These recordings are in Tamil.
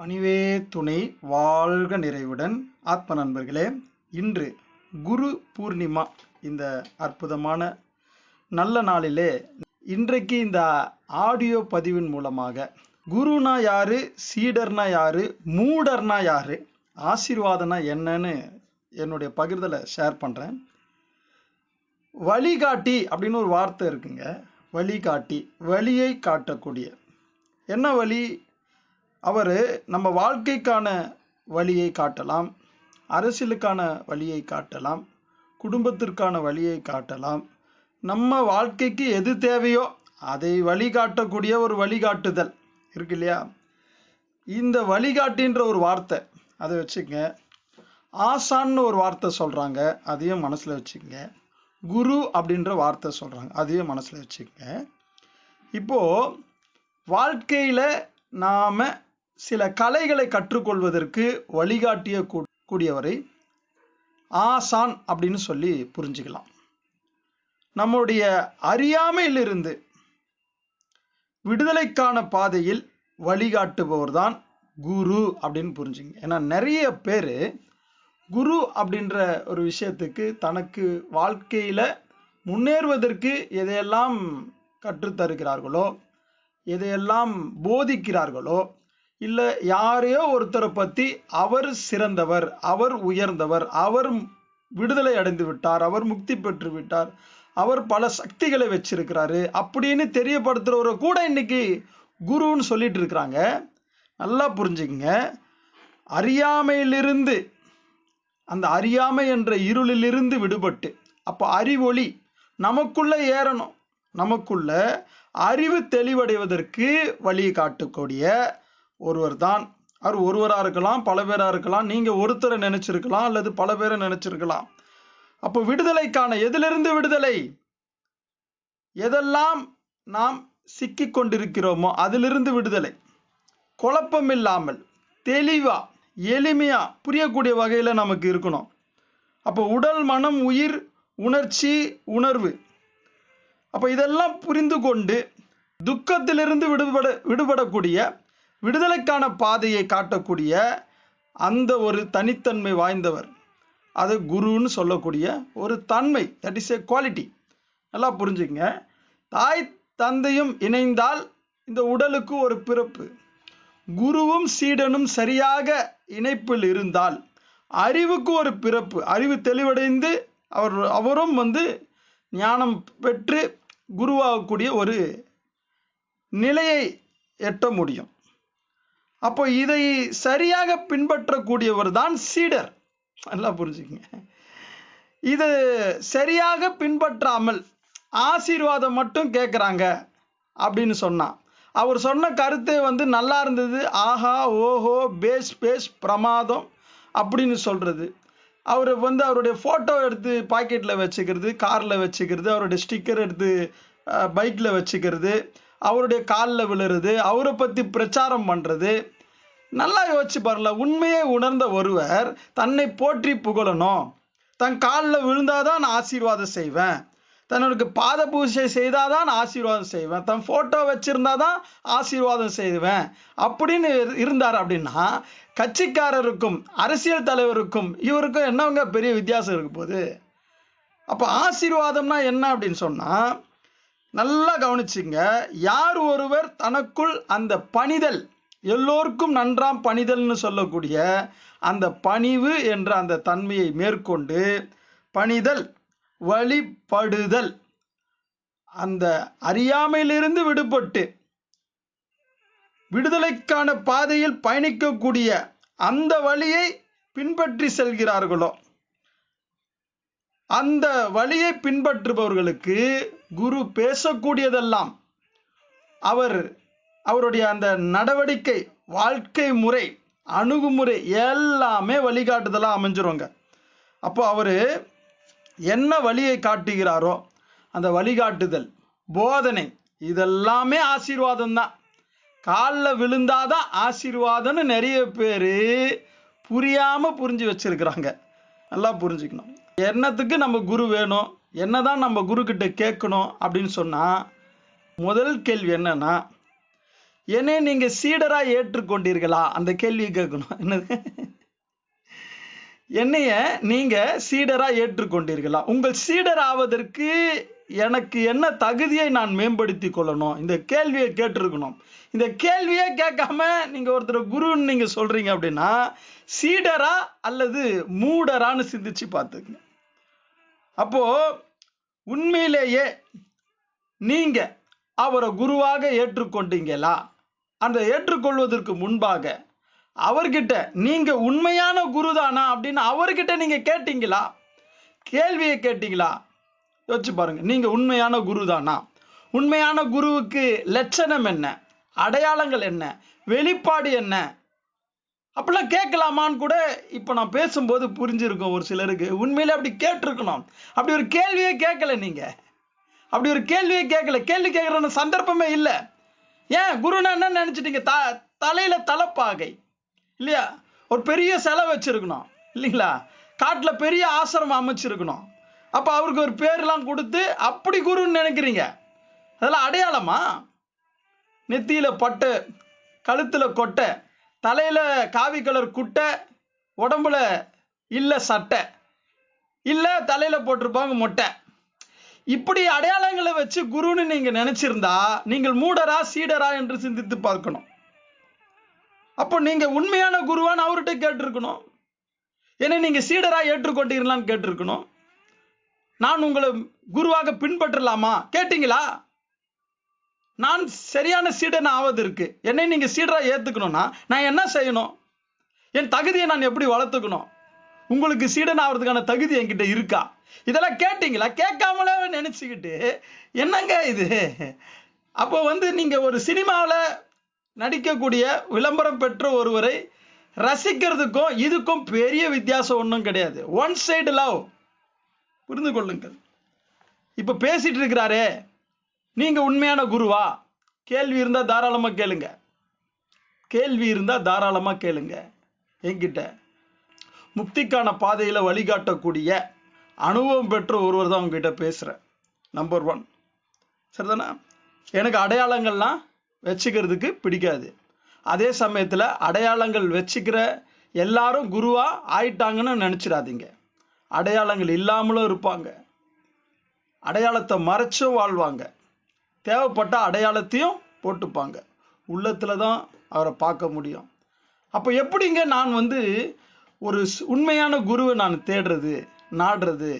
பணிவே துணை வாழ்க நிறைவுடன் ஆத்ம நண்பர்களே, இன்று குரு பூர்ணிமா. இந்த அற்புதமான நல்ல நாளிலே இன்றைக்கு இந்த ஆடியோ பதிவின் மூலமாக குருனா யாரு, சீடர்னா யாரு, மூடர்னா யாரு, ஆசீர்வாதம்னா என்னன்னு என்னுடைய பகிர்தலை ஷேர் பண்ணுறேன். வழிகாட்டி அப்படின்னு ஒரு வார்த்தை இருக்குங்க. வழிகாட்டி, வழியை காட்டக்கூடிய. என்ன வழி? அவர் நம்ம வாழ்க்கைக்கான வழியை காட்டலாம், அரசியலுக்கான வழியை காட்டலாம், குடும்பத்திற்கான வழியை காட்டலாம். நம்ம வாழ்க்கைக்கு எது தேவையோ அதை வழிகாட்டக்கூடிய ஒரு வழிகாட்டுதல் இருக்கு இல்லையா? இந்த வழிகாட்டின்ற ஒரு வார்த்தை அதை வச்சுக்கங்க. ஆசான்னு ஒரு வார்த்தை சொல்கிறாங்க, அதையும் மனசில் வச்சுக்கங்க. குரு அப்படின்ற வார்த்தை சொல்கிறாங்க, அதையும் மனசில் வச்சுக்கங்க. இப்போது வாழ்க்கையில் நாம் சில கலைகளை கற்றுக்கொள்வதற்கு வழிகாட்டிய கூடியவரை ஆசான் அப்படின்னு சொல்லி புரிஞ்சுக்கலாம். நம்முடைய அறியாமையிலிருந்து விடுதலைக்கான பாதையில் வழிகாட்டுபவர் தான் குரு அப்படின்னு புரிஞ்சுங்க. ஏன்னா நிறைய பேர் குரு அப்படின்ற ஒரு விஷயத்துக்கு தனக்கு வாழ்க்கையில் முன்னேறுவதற்கு எதையெல்லாம் கற்றுத்தருகிறார்களோ, எதையெல்லாம் போதிக்கிறார்களோ, இல்லை யாரையோ ஒருத்தரை பற்றி அவர் சிறந்தவர், அவர் உயர்ந்தவர், அவர் விடுதலை அடைந்து விட்டார், அவர் முக்தி பெற்று விட்டார், அவர் பல சக்திகளை வச்சிருக்கிறாரு அப்படின்னு தெரியப்படுத்துகிறவரை கூட இன்னைக்கு குருன்னு சொல்லிட்டு இருக்கிறாங்க. நல்லா புரிஞ்சுக்கங்க. அறியாமையிலிருந்து, அந்த அறியாமை என்ற இருளிலிருந்து விடுபட்டு, அப்போ அறிவொளி நமக்குள்ள ஏறணும். நமக்குள்ள அறிவு தெளிவடைவதற்கு வழி காட்டக்கூடிய ஒருவர் தான். அவர் ஒருவராக இருக்கலாம், பல பேராக இருக்கலாம். நீங்கள் ஒருத்தரை நினைச்சிருக்கலாம் அல்லது பல பேரை நினைச்சிருக்கலாம். அப்போ விடுதலைக்கான எதிலிருந்து விடுதலை? எதெல்லாம் நாம் சிக்கி கொண்டிருக்கிறோமோ அதிலிருந்து விடுதலை. குழப்பம் இல்லாமல் தெளிவா எளிமையா புரியக்கூடிய வகையில் நமக்கு இருக்கணும். அப்போ உடல், மனம், உயிர், உணர்ச்சி, உணர்வு, அப்போ இதெல்லாம் புரிந்து கொண்டு துக்கத்திலிருந்து விடுபடக்கூடிய விடுதலைக்கான பாதையை காட்டக்கூடிய அந்த ஒரு தனித்தன்மை வாய்ந்தவர், அது குருன்னு சொல்லக்கூடிய ஒரு தன்மை. That is a quality. நல்லா புரிஞ்சுங்க. தாய் தந்தையும் இணைந்தால் இந்த உடலுக்கு ஒரு பிறப்பு. குருவும் சீடனும் சரியாக இணைப்பில் இருந்தால் அறிவுக்கு ஒரு பிறப்பு. அறிவு தெளிவடைந்து அவரும் ஞானம் பெற்று குருவாகக்கூடிய ஒரு நிலையை எட்ட முடியும். அப்போ இதை சரியாக பின்பற்றக்கூடியவர் தான் சீடர். நல்லா புரிஞ்சுக்கங்க. இது சரியாக பின்பற்றாமல் ஆசீர்வாதம் மட்டும் கேட்குறாங்க அப்படின்னு சொன்னா, அவர் சொன்ன கருத்தை நல்லா இருந்தது, ஆஹா ஓஹோ பேஸ் பேஸ் பிரமாதம் அப்படின்னு சொல்றது, அவர் அவருடைய ஃபோட்டோ எடுத்து பாக்கெட்டில் வச்சுக்கிறது, காரில் வச்சுக்கிறது, அவருடைய ஸ்டிக்கர் எடுத்து பைக்கில் வச்சுக்கிறது, அவருடைய காலில் விழுறது, அவரை பற்றி பிரச்சாரம் பண்ணுறது. நல்லா யோசிச்சு பாருங்கள. உண்மையை உணர்ந்த ஒருவர் தன்னை போற்றி புகழணும். தன் காலில் விழுந்தாதான் நான் ஆசீர்வாதம் செய்வேன், தன்னுக்கு பாத பூஜை செய்தாதான் ஆசீர்வாதம் செய்வேன், தன் ஃபோட்டோ வச்சிருந்தாதான் ஆசீர்வாதம் செய்வேன் அப்படின்னு இருந்தார். அப்படின்னா கட்சிக்காரருக்கும் அரசியல் தலைவருக்கும் இவருக்கும் என்னவங்க பெரிய வித்தியாசம் இருக்கு போகுது? அப்போ ஆசீர்வாதம்னா என்ன அப்படின்னு சொன்னால், நல்லா கவனிச்சுங்க. யார் ஒருவர் தனக்குள் அந்த பணிதல், எல்லோருக்கும் நன்றாம் பணிதல்னு சொல்லக்கூடிய அந்த பணிவு என்ற அந்த தன்மையை மேற்கொண்டு பணிதல், வழிபடுதல், அந்த அறியாமையிலிருந்து விடுபட்டு விடுதலைக்கான பாதையில் பயணிக்கக்கூடிய அந்த வழியை பின்பற்றி செல்கிறார்களோ, அந்த வழியை பின்பற்றுபவர்களுக்கு குரு பேசக்கூடியதெல்லாம், அவருடைய அந்த நடவடிக்கை, வாழ்க்கை முறை, அணுகுமுறை எல்லாமே வழிகாட்டுதலாக அமைஞ்சிருங்க. அப்போ அவர் என்ன வழியை காட்டுகிறாரோ அந்த வழிகாட்டுதல், போதனை, இதெல்லாமே ஆசீர்வாதம் தான். காலில் விழுந்தாதான் ஆசீர்வாதம்னு நிறைய பேர் புரியாமல் புரிஞ்சு வச்சிருக்கிறாங்க. நல்லா புரிஞ்சுக்கணும். என்னத்துக்கு நம்ம குரு வேணும், என்னதான் நம்ம குரு கிட்ட கேட்கணும் அப்படின்னு சொன்னால், முதல் கேள்வி என்னன்னா, என்னை நீங்க சீடரா ஏற்றுக்கொண்டீர்களா? அந்த கேள்வியை கேட்கணும். என்னது? என்னைய நீங்க சீடரா ஏற்றுக்கொண்டீர்களா? உங்கள் சீடர் ஆவதற்கு எனக்கு என்ன தகுதியை நான் மேம்படுத்திக் கொள்ளணும்? இந்த கேள்வியை கேட்டிருக்கணும். இந்த கேள்வியே கேட்காம நீங்க ஒருத்தர் குருன்னு நீங்க சொல்றீங்க அப்படின்னா, சீடரா அல்லது மூடரான்னு சிந்திச்சு பார்த்துக்கங்க. அப்போ உண்மையிலேயே நீங்க அவரை குருவாக ஏற்றுக்கொண்டீங்களா? அந்த ஏற்றுக்கொள்வதற்கு முன்பாக அவர்கிட்ட நீங்க உண்மையான குருதானா அப்படின்னு அவர்கிட்ட நீங்க கேட்டீங்களா? கேள்வியை கேட்டீங்களா? யோசிச்சு பாருங்க. நீங்க உண்மையான குருதானா? உண்மையான குருவுக்கு லட்சணம் என்ன? அடையாளங்கள் என்ன? வெளிப்பாடு என்ன? அப்படிலாம் கேட்கலாமான்னு கூட இப்ப நான் பேசும்போது புரிஞ்சிருக்கும் ஒரு சிலருக்கு. உண்மையிலே அப்படி கேட்டிருக்கணும். அப்படி ஒரு கேள்வியே கேட்கல நீங்க. அப்படி ஒரு கேள்வியே கேட்கல. கேள்வி கேட்கற சந்தர்ப்பமே இல்லை. ஏன் குருனா என்ன நினைச்சிட்டீங்க? தலையில தலைப்பாகை இல்லையா? ஒரு பெரிய சிலை வச்சிருக்கணும் இல்லைங்களா? காட்டுல பெரிய ஆசிரமம் அமைச்சிருக்கணும். அப்ப அவருக்கு ஒரு பேர்லாம் கொடுத்து அப்படி குருன்னு நினைக்கிறீங்க. அதெல்லாம் அடையாளமா? நெத்தியில பட்டு, கழுத்துல கொட்டை, தலையில காவி கலர் குட்டை, உடம்புல இல்ல சட்டை, இல்ல தலையில போட்டிருப்பாங்க மொட்டை. இப்படி அடையாளங்களை வச்சு குருன்னு நீங்க நினைச்சிருந்தா நீங்கள் மூடரா சீடரா என்று சிந்தித்து பார்க்கணும். அப்போ நீங்க உண்மையான குருவான்னு அவர்கிட்ட கேட்டிருக்கணும். ஏன்னா நீங்க சீடரா ஏற்றுக்கொண்டீங்களான்னு கேட்டிருக்கணும். நான் உங்களை குருவாக பின்பற்றலாமா கேட்டீங்களா? நான் சரியான சீடன் ஆவதற்கு என்னை நீங்க சீடரா ஏத்துக்கணும்னா நான் என்ன செய்யணும்? என் தகுதியை நான் எப்படி வளர்த்துக்கணும்? உங்களுக்கு சீடன் ஆகிறதுக்கான தகுதி என்கிட்ட இருக்கா? இதெல்லாம் கேட்டீங்களா? கேட்காமலே நினைச்சுக்கிட்டு என்னங்க இது? அப்போ நீங்க ஒரு சினிமாவில் நடிக்கக்கூடிய விளம்பரம் பெற்ற ஒருவரை ரசிக்கிறதுக்கும் இதுக்கும் பெரிய வித்தியாசம் ஒன்றும் கிடையாது. One side love. புரிந்து கொள்ளுங்கள். இப்ப பேசிட்டு இருக்கிறாரே, நீங்க உண்மையான குருவா? கேள்வி இருந்தா தாராளமா கேளுங்க. கேள்வி இருந்தா தாராளமா கேளுங்க என்கிட்ட. முக்திக்கான பாதையில வழிகாட்டக்கூடிய அனுபவம் பெற்ற ஒருவர் தான் உங்ககிட்ட பேசுறேன். நம்பர் 1. சரிதானா? எனக்கு அடையாளங்கள்லாம் வச்சுக்கிறதுக்கு பிடிக்காது. அதே சமயத்துல அடையாளங்கள் வச்சுக்கிற எல்லாரும் குருவா ஆயிட்டாங்கன்னு நினைச்சிடாதீங்க. அடையாளங்கள் இல்லாமலும் இருப்பாங்க. அடையாளத்தை மறைச்சும் வாழ்வாங்க. தேவைப்பட்ட அடையாளத்தையும் போட்டுப்பாங்க. உள்ளத்துல தான் அவரை பார்க்க முடியும். அப்ப எப்படிங்க நான் ஒரு உண்மையான குருவை நான் தேடுறது, நாடுறது?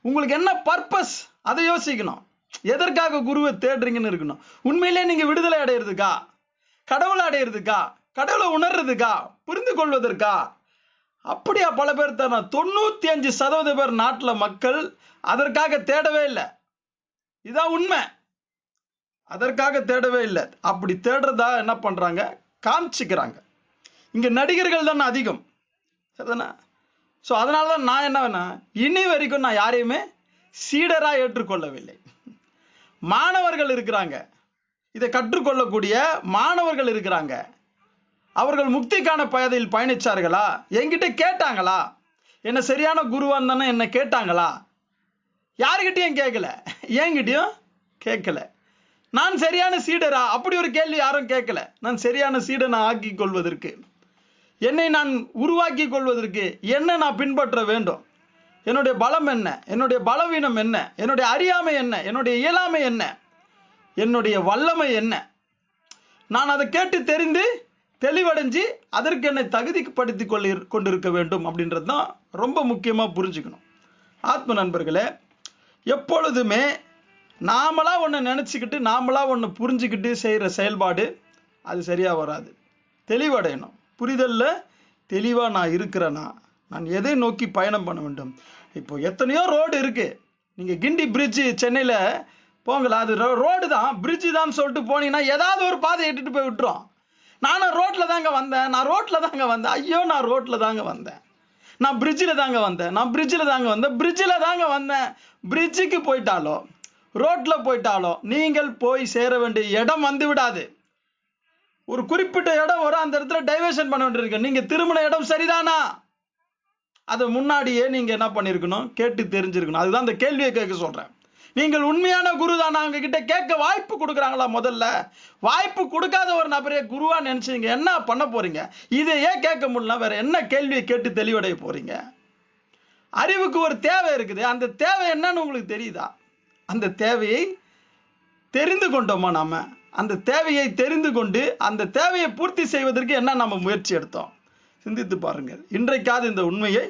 உங்களுக்கு என்ன பர்பஸ்? அதை யோசிக்கணும். எதற்காக குருவை தேடுறீங்கன்னு இருக்கணும். உண்மையிலே நீங்க விடுதலை அடையிறதுக்கா? கடவுளை அடையிறதுக்கா? கடவுளை உணர்றதுக்கா? புரிந்து கொள்வதற்கா? அப்படியா? பல பேர் தானே. 95% பேர் நாட்டுல மக்கள் அதற்காக தேடவே இல்லை. இதான் உண்மை. அதற்காக தேடவே இல்லை. அப்படி தேடுறதா என்ன பண்றாங்க? காமிச்சுக்கிறாங்க. இங்க நடிகர்கள் தானே அதிகம். சரிதானே? ஸோ அதனாலதான் நான் என்ன வேணா, இனி வரைக்கும் நான் யாரையுமே சீடரா ஏற்றுக்கொள்ளவில்லை. மாணவர்கள் இருக்கிறாங்க, இதை கற்றுக்கொள்ளக்கூடிய மாணவர்கள் இருக்கிறாங்க. அவர்கள் முக்திக்கான பாதையில் பயணிச்சார்களா? என்கிட்ட கேட்டாங்களா? என்ன சரியான குருவான் தானே என்ன கேட்டாங்களா? யாருக்கிட்டையும் கேட்கல, என்கிட்டயும் கேட்கல. நான் சரியான சீடரா? அப்படி ஒரு கேள்வி யாரும் கேட்கல. நான் சரியான சீடனை ஆக்கி கொள்வதற்கு, என்னை நான் உருவாக்கி கொள்வதற்கு என்ன நான் பின்பற்ற வேண்டும்? என்னுடைய பலம் என்ன? என்னுடைய பலவீனம் என்ன? என்னுடைய அறியாமை என்ன? என்னுடைய இயலாமை என்ன? என்னுடைய வல்லமை என்ன? நான் அதை கேட்டு தெரிந்து தெளிவடைஞ்சு அதற்கு என்னை தகுதிப்படுத்தி கொண்டிருக்க வேண்டும். அப்படின்றது தான் ரொம்ப முக்கியமா புரிஞ்சுக்கணும். ஆத்ம நண்பர்களே, எப்பொழுதுமே நாமளா ஒன்று நினைச்சுக்கிட்டு நாமளா ஒன்று புரிஞ்சுக்கிட்டு செய்யற செயல்பாடு அது சரியா வராது. தெளிவடையணும். புரிதல்ல தெளிவா நான் இருக்கிறேனா? நான் எதை நோக்கி பயணம் பண்ண வேண்டும்? இப்போ எத்தனையோ ரோடு இருக்கு. நீங்க கிண்டி பிரிட்ஜ் சென்னையில போங்களா, அது ரோடு தான், பிரிட்ஜ் தான் சொல்லிட்டு போனீங்கன்னா ஏதாவது ஒரு பாதை எட்டுட்டு போய் விட்டுரும். நானும் ரோட்ல தாங்க வந்தேன், நான் ரோட்ல தாங்க வந்தேன், ஐயோ நான் ரோட்ல தாங்க வந்தேன், நான் பிரிட்ஜில் தாங்க வந்தேன், நான் பிரிட்ஜில் தாங்க வந்தேன், பிரிட்ஜில் தாங்க வந்தேன். பிரிட்ஜுக்கு போயிட்டாலோ ரோட்ல போயிட்டாலோ நீங்கள் போய் சேர வேண்டிய இடம் வந்து விடாது. ஒரு குறிப்பிட்ட இடம் வரும், அந்த இடத்துல டைவர்ஷன் பண்ண வேண்டியிருக்கு. நீங்க திருமண இடம் சரிதானா? அதை முன்னாடியே நீங்க என்ன பண்ணிருக்கணும்? கேட்டு தெரிஞ்சிருக்கணும். அதுதான் இந்த கேள்வியை கேட்க சொல்றேன். நீங்கள் உண்மையான குரு தான் அவங்க கிட்ட கேட்க வாய்ப்பு கொடுக்குறாங்களா? முதல்ல வாய்ப்பு கொடுக்காத ஒரு நபரே குருவா நினைச்சீங்க, என்ன பண்ண போறீங்க? இதை ஏன் கேட்க முடியல? வேற என்ன கேள்வியை கேட்டு தெளிவடைய போறீங்க? அறிவுக்கு ஒரு தேவை இருக்குது. அந்த தேவை என்னன்னு உங்களுக்கு தெரியுதா? அந்த தேவையை தெரிந்து கொண்டோமா? நாம அந்த தேவையை தெரிந்து கொண்டு அந்த தேவையை பூர்த்தி செய்வதற்கு என்ன நம்ம முயற்சி எடுத்தோம்? சிந்தித்து பாருங்கள். இன்றைக்காவது இந்த உண்மையை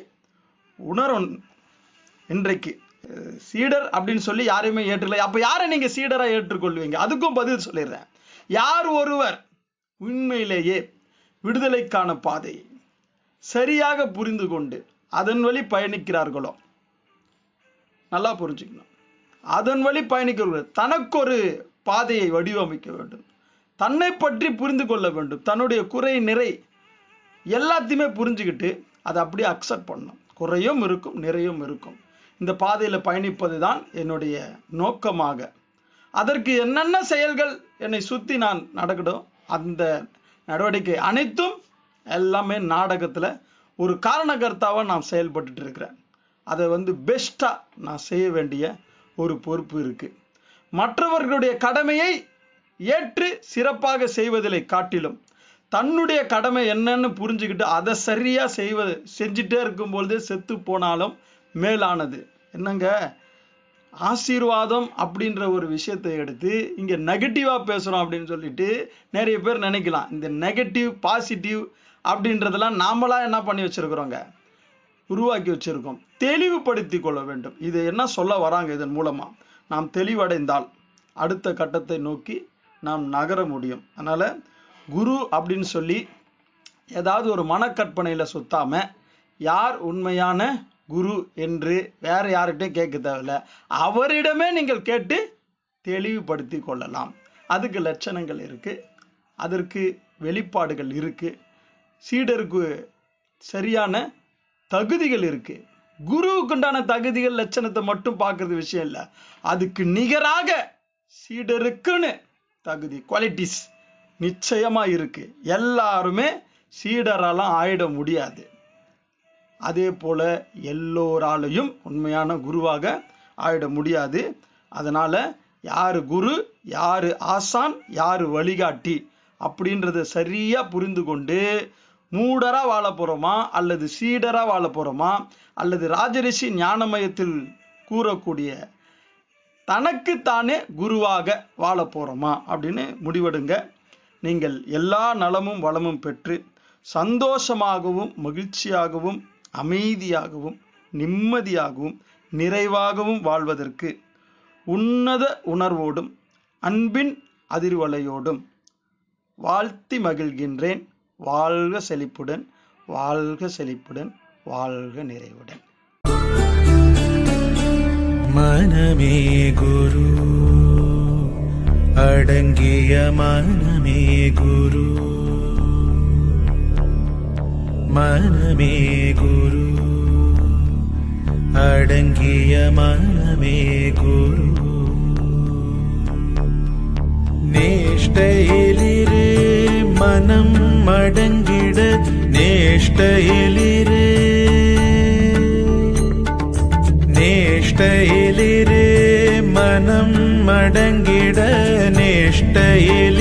உணரும். இன்றைக்கு சீடர் அப்படின்னு சொல்லி யாரையுமே ஏற்றுக்கல. அப்ப யாரை நீங்க சீடரா ஏற்றுக்கொள்வீங்க? அதுக்கும் பதில் சொல்லிடுறேன். யார் ஒருவர் உண்மையிலேயே விடுதலைக்கான பாதையை சரியாக புரிந்து கொண்டு அதன் வழி பயணிக்கிறார்களோ, நல்லா புரிஞ்சுக்கணும், அதன் வழி பயணிக்கிறவர்கள் தனக்கு ஒரு பாதையை வடிவமைக்க வேண்டும், தன்னை பற்றி புரிந்து கொள்ள வேண்டும், தன்னுடைய குறை நிறை எல்லாத்தையுமே புரிஞ்சுக்கிட்டு அதை அப்படியே அக்செப்ட் பண்ணணும். குறையும் இருக்கும், நிறையும் இருக்கும். இந்த பாதையில் பயணிப்பது தான் என்னுடைய நோக்கமாக. அதற்கு என்னென்ன செயல்கள் என்னை சுற்றி நான் நடக்கணும், அந்த நடவடிக்கை அனைத்தும் எல்லாமே நாடகத்தில் ஒரு காரணகர்த்தாவாக நான் செயல்பட்டு இருக்கிறேன். அதை பெஸ்ட்டாக நான் செய்ய வேண்டிய ஒரு பொறுப்பு இருக்குது. மற்றவர்களுடைய கடமையை ஏற்று சிறப்பாக செய்வதிலை காட்டிலும் தன்னுடைய கடமை என்னன்னு புரிஞ்சுக்கிட்டு அதை சரியாக செஞ்சுட்டே இருக்கும்பொழுதே செத்து போனாலும் மேலானது. என்னங்க, ஆசீர்வாதம் அப்படின்ற ஒரு விஷயத்தை எடுத்து இங்கே நெகட்டிவாக பேசுகிறோம் அப்படின்னு சொல்லிட்டு நிறைய பேர் நினைக்கலாம். இந்த நெகட்டிவ் பாசிட்டிவ் அப்படின்றதெல்லாம் நாமளா என்ன பண்ணி வச்சிருக்கிறோங்க, உருவாக்கி வச்சிருக்கோம். தெளிவுபடுத்தி கொள்ள வேண்டும். இது என்ன சொல்ல வராங்க? இதன் மூலமாக நாம் தெளிவடைந்தால் அடுத்த கட்டத்தை நோக்கி நாம் நகர முடியும். அதனால் குரு அப்படின்னு சொல்லி ஏதாவது ஒரு மனக்கற்பனையில் சுத்தாம, யார் உண்மையான குரு என்று வேற யார்கிட்டையும் கேட்க தேவையில்லை, அவரிடமே நீங்கள் கேட்டு தெளிவுபடுத்தி கொள்ளலாம். அதுக்கு லட்சணங்கள் இருக்கு, அதற்கு வெளிப்பாடுகள் இருக்கு, சீடருக்கு சரியான தகுதிகள் இருக்கு. குருவுக்குண்டான தகுதிகள் லட்சணத்தை மட்டும் பார்க்கறது விஷயம் இல்லை, அதுக்கு நிகராக சீடருக்குன்னு தகுதி குவாலிட்டிஸ் நிச்சயமா இருக்கு. எல்லாருமே சீடரெல்லாம் ஆயிட முடியாது. அதே போல எல்லோராலையும் உண்மையான குருவாக ஆயிட முடியாது. அதனால யாரு குரு, யாரு ஆசான், யாரு வழிகாட்டி அப்படின்றத சரியா புரிந்து கொண்டு மூடரா வாழ போறோமா, அல்லது சீடரா வாழ போறோமா, அல்லது ராஜரிஷி ஞானமயத்தில் கூறக்கூடிய தனக்குத்தானே குருவாக வாழ போறோமா அப்படின்னு முடிவெடுங்க. நீங்கள் எல்லா நலமும் வளமும் பெற்று சந்தோஷமாகவும் மகிழ்ச்சியாகவும் அமைதியாகவும் நிம்மதியாகவும் நிறைவாகவும் வாழ்வதற்கு உன்னத உணர்வோடும் அன்பின் அதிர்வலையோடும் வாழ்த்தி மகிழ்கின்றேன். வாழ்க செழிப்புடன், வாழ்க செழிப்புடன், வாழ்க நிறைவுடன். மனமே குரு, அடங்கிய மனமே குரு, மனமே குரு, அடங்கிய மனமே குரு. நேஷ்டையிலிரு மனம் அடங்கிட, நேஷ்டையிலிரு, நேஷ்டையிலிரு மனம் அடங்கிட, நேஷ்டையில்